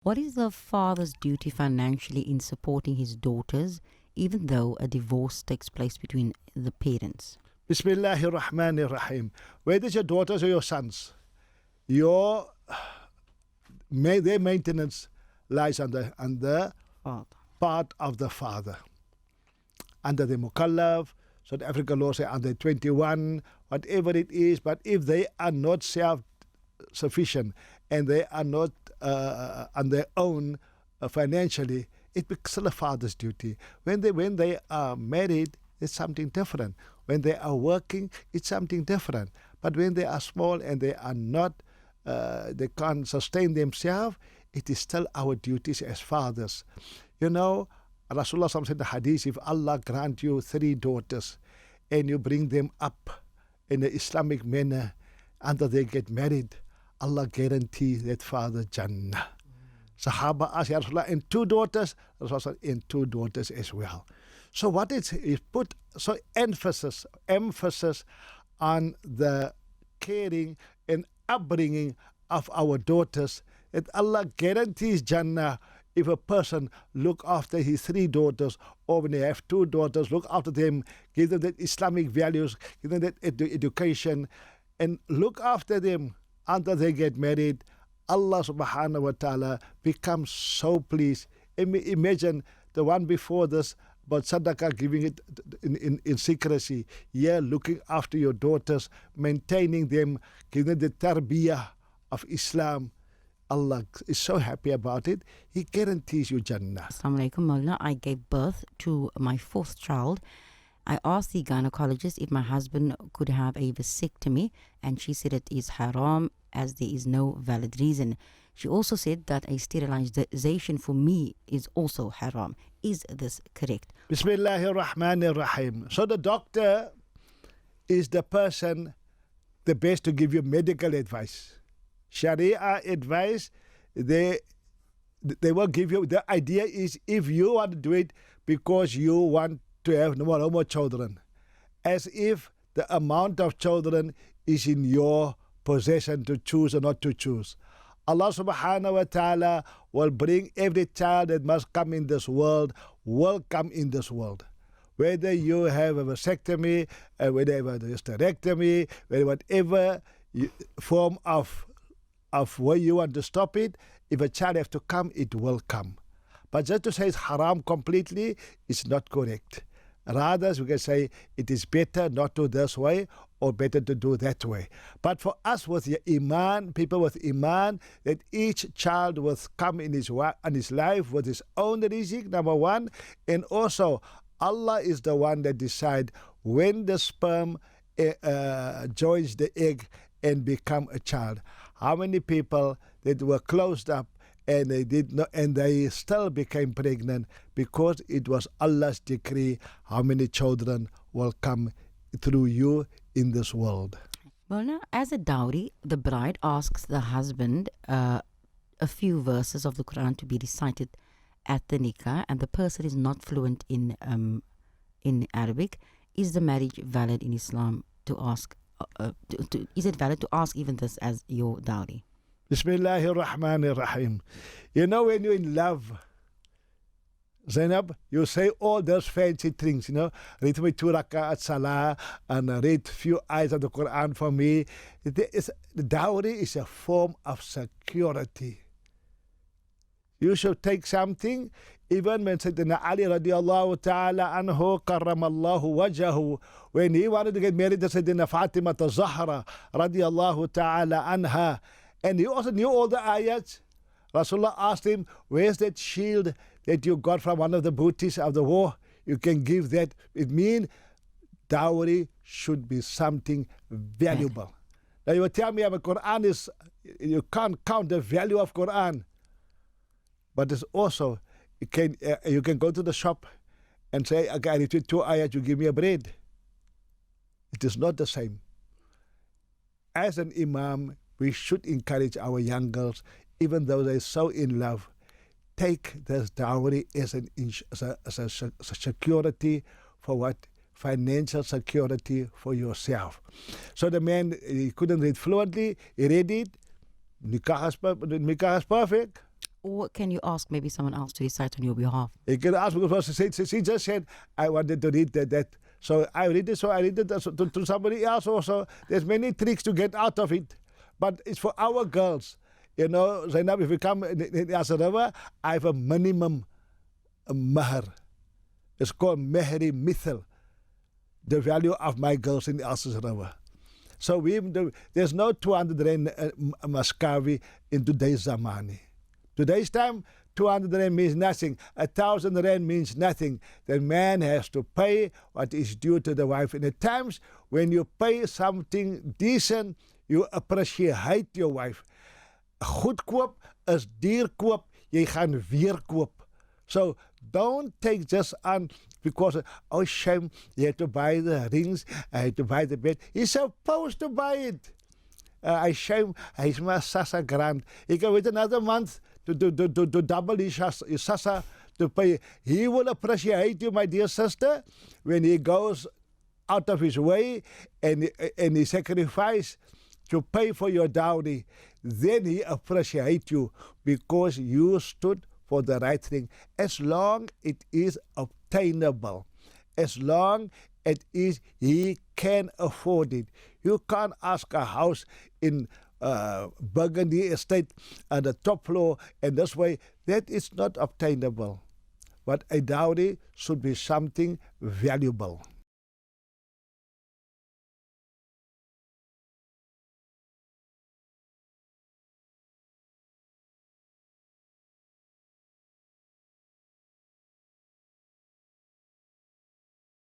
What is the father's duty financially in supporting his daughters, even though a divorce takes place between the parents? Bismillahir Rahmanir Rahim. Whether it's your daughters or your sons, your their maintenance lies on the Father. part of the father. Under the mukallaf, South African law say under 21, whatever it is, but if they are not self-sufficient and they are not on their own financially, it becomes the father's duty. When they are married, it's something different. When they are working, it's something different. But when they are small and they are not, they can't sustain themselves, it is still our duties as fathers. You know, Rasulullah said in the hadith, if Allah grant you 3 daughters and you bring them up in an Islamic manner until they get married, Allah guarantees that father Jannah. Sahaba asked, Ya Rasulullah, and 2 daughters? Rasulullah said, and 2 daughters as well. So what is put so emphasis on the caring and upbringing of our daughters, that Allah guarantees Jannah if a person look after his 3 daughters, or when they have 2 daughters, look after them, give them that Islamic values, give them that education, and look after them until they get married. Allah subhanahu wa ta'ala becomes so pleased. Imagine the one before this, but sadaqah, giving it in secrecy. Here, looking after your daughters, maintaining them, giving them the tarbiyah of Islam. Allah is so happy about it. He guarantees you Jannah. Assalamu alaikum, Maulana. I gave birth to my 4th child. I asked the gynecologist if my husband could have a vasectomy, and she said it is haram as there is no valid reason. She also said that a sterilization for me is also haram. Is this correct? Bismillahir Rahmanir Rahim. So the doctor is the person the best to give you medical advice. Sharia advice, they will give you, the idea is if you want to do it because you want to have no more children, as if the amount of children is in your possession to choose or not to choose. Allah subhanahu wa ta'ala will bring every child that must come in this world, will come in this world. Whether you have a vasectomy, whether you have a hysterectomy, whatever form of where you want to stop it, if a child has to come, it will come. But just to say it's haram completely is not correct. Rather, we can say it is better not to this way or better to do that way. But for us with the iman, people with iman, that each child will come in his life with his own rizq, number one, and also Allah is the one that decides when the sperm joins the egg and become a child. How many people that were closed up and they did not, and they still became pregnant because it was Allah's decree how many children will come through you in this world. Well, now, as a dowry, the bride asks the husband a few verses of the Quran to be recited at the nikah, and the person is not fluent in Arabic. Is the marriage valid in Islam to ask? Is it valid to ask even this as your dowry? Bismillahir Rahmanir Rahim. You know, when you're in love, Zainab, you say all those fancy things, you know, read me 2 rak'at salah and read few ayahs of the Quran for me. The dowry is a form of security. You should take something, even when Sayyidina Ali radiallahu ta'ala anhu karramallahu wajahu, when he wanted to get married to Sayyidina Fatima Zahra radiallahu ta'ala anha, and he also knew all the ayats. Rasulullah asked him, where's that shield that you got from one of the booties of the war? You can give that. It means dowry should be something valuable. Now you will tell me about Quran is, you can't count the value of Quran. But it's also, you can go to the shop and say, okay, I need 2 ayat, you give me a bread. It is not the same. As an imam, we should encourage our young girls, even though they're so in love, take this dowry as a security for what? Financial security for yourself. So the man, he couldn't read fluently, he read it, nikah is perfect. Or can you ask maybe someone else to recite on your behalf? You can ask because she just said, I wanted to read that. So I read it, to somebody else also. There's many tricks to get out of it. But it's for our girls. You know, Zainab, if we come in Yas River, I have a minimum mahr. It's called mehri mithil, the value of my girls in Yas River. So there's no 200 rand maskavi in today's zamani. Today's time, 200 rand means nothing. 1,000 rand means nothing. The man has to pay what is due to the wife. In the times when you pay something decent, you appreciate your wife. Goedkoop is duurkoop. Jy gaan weer koop. So don't take just on because, oh shame, you have to buy the rings, I have to buy the bed. He's supposed to buy it. I shame, he's my sasa grand. He can wait another month to double his sasa to pay. He will appreciate you, my dear sister, when he goes out of his way and he sacrifice to pay for your dowry. Then he appreciate you because you stood for the right thing. As long it is obtainable, as long it is he can afford it. You can't ask a house in Burgundy Estate at the top floor and this way. That is not obtainable. But a dowry should be something valuable.